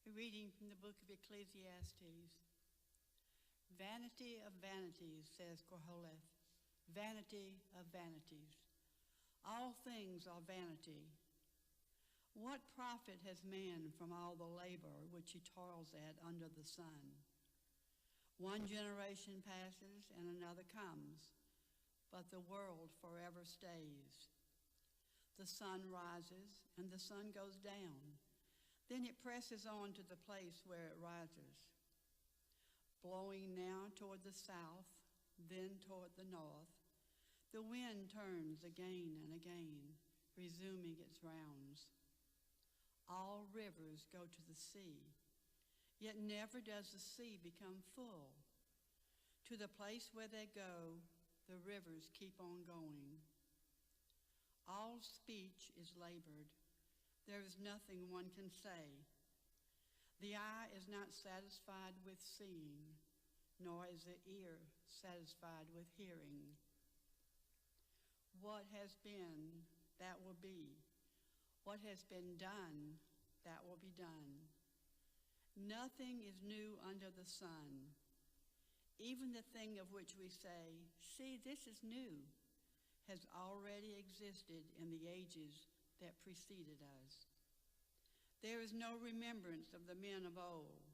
A reading from the book of Ecclesiastes. Vanity of vanities, says Koheleth, vanity of vanities. All things are vanity. What profit has man from all the labor which he toils at under the sun? One generation passes and another comes, but the world forever stays. The sun rises and the sun goes down. Then it presses on to the place where it rises, blowing now toward the south, then toward the north. The wind turns again and again, resuming its rounds. All rivers go to the sea, yet never does the sea become full. To the place where they go, the rivers keep on going. All speech is labored. There is nothing one can say. The eye is not satisfied with seeing, nor is the ear satisfied with hearing. What has been, that will be. What has been done, that will be done. Nothing is new under the sun. Even the thing of which we say, "See, this is new," has already existed in the ages that preceded us. There is no remembrance of the men of old,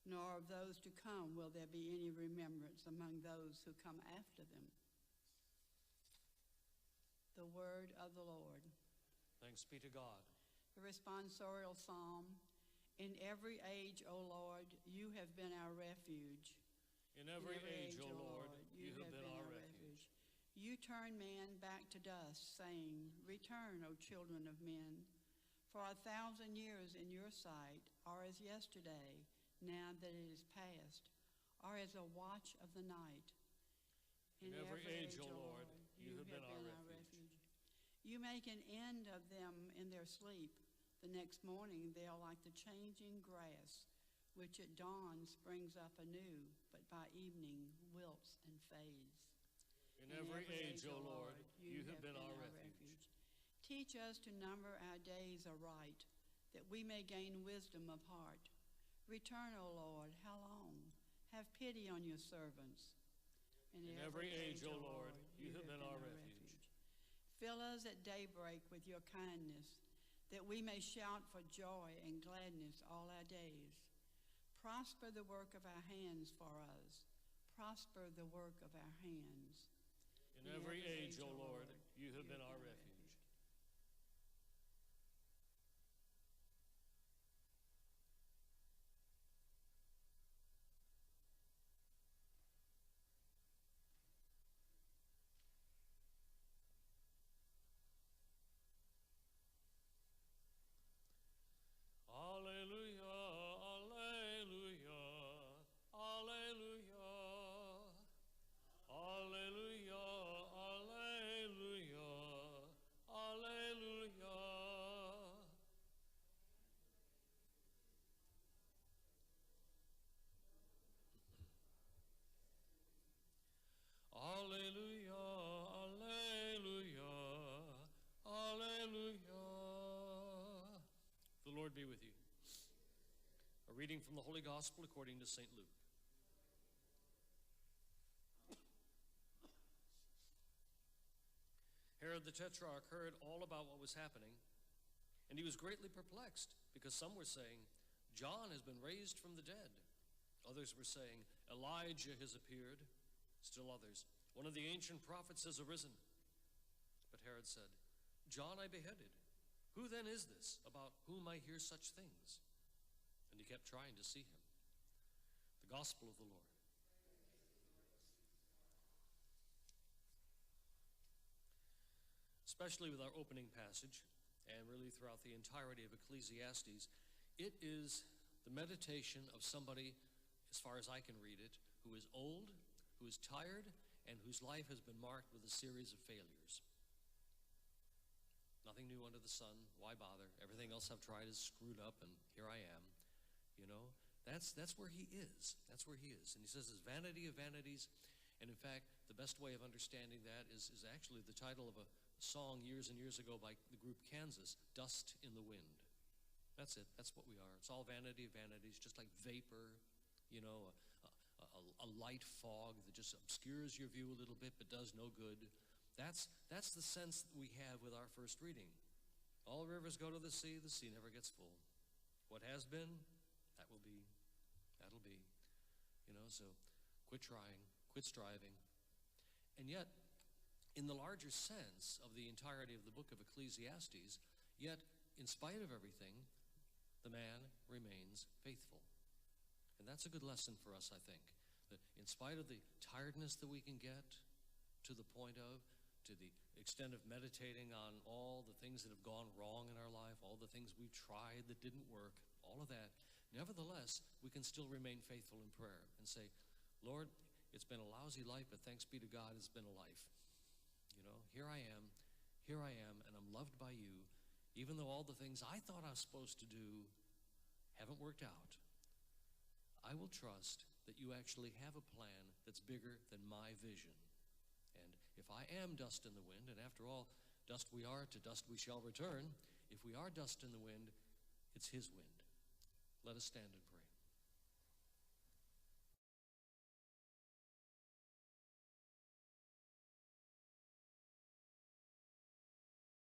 nor of those to come will there be any remembrance among those who come after them. The word of the Lord. Thanks be to God. The responsorial psalm. In every age, O Lord, you have been our refuge. In every age, O Lord, you have been our refuge. You turn man back to dust, saying, "Return, O children of men. For 1,000 years in your sight are as yesterday, now that it is past, are as a watch of the night." In every age, O Lord, you have been our refuge. You make an end of them in their sleep. The next morning they are like the changing grass, which at dawn springs up anew, but by evening wilts and fades. In every age, O Lord, you have been our refuge. Teach us to number our days aright, that we may gain wisdom of heart. Return, O Lord, how long? Have pity on your servants. In every age, O Lord, you have been our refuge. Fill us at daybreak with your kindness, that we may shout for joy and gladness all our days. Prosper the work of our hands for us. Prosper the work of our hands. In every age, O Lord, you have been our refuge. Alleluia, alleluia, alleluia. Alleluia, alleluia, alleluia. Alleluia, alleluia, alleluia. The Lord be with you. A reading from the Holy Gospel according to St. Luke. Herod the Tetrarch heard all about what was happening, and he was greatly perplexed, because some were saying, "John has been raised from the dead." Others were saying, "Elijah has appeared." Still others, "One of the ancient prophets has arisen." But Herod said, "John I beheaded. Who then is this, about whom I hear such things?" And he kept trying to see him. The Gospel of the Lord. Especially with our opening passage, and really throughout the entirety of Ecclesiastes, it is the meditation of somebody, as far as I can read it, who is old, who is tired, and whose life has been marked with a series of failures. Nothing new under the sun. Why bother? Everything else I've tried is screwed up, and here I am. You know, that's where he is. That's where he is. And he says it's vanity of vanities. And in fact, the best way of understanding that is actually the title of a song years and years ago by the group Kansas, "Dust in the Wind." That's it. That's what we are. It's all vanity of vanities, just like vapor, you know, a light fog that just obscures your view a little bit but does no good. That's the sense that we have with our first reading. All rivers go to the sea never gets full. What has been, that will be, that'll be. You know, so quit trying, quit striving. And yet, in the larger sense of the entirety of the book of Ecclesiastes, yet, in spite of everything, the man remains faithful. And that's a good lesson for us, I think. That in spite of the tiredness that we can get, to the point of, to the extent of meditating on all the things that have gone wrong in our life, all the things we've tried that didn't work, all of that, nevertheless, we can still remain faithful in prayer and say, Lord, it's been a lousy life, but thanks be to God, it's been a life. You know, here I am, and I'm loved by you, even though all the things I thought I was supposed to do haven't worked out. I will trust that you actually have a plan that's bigger than my vision. And if I am dust in the wind, and after all, dust we are, to dust we shall return, if we are dust in the wind, it's his wind. Let us stand and pray.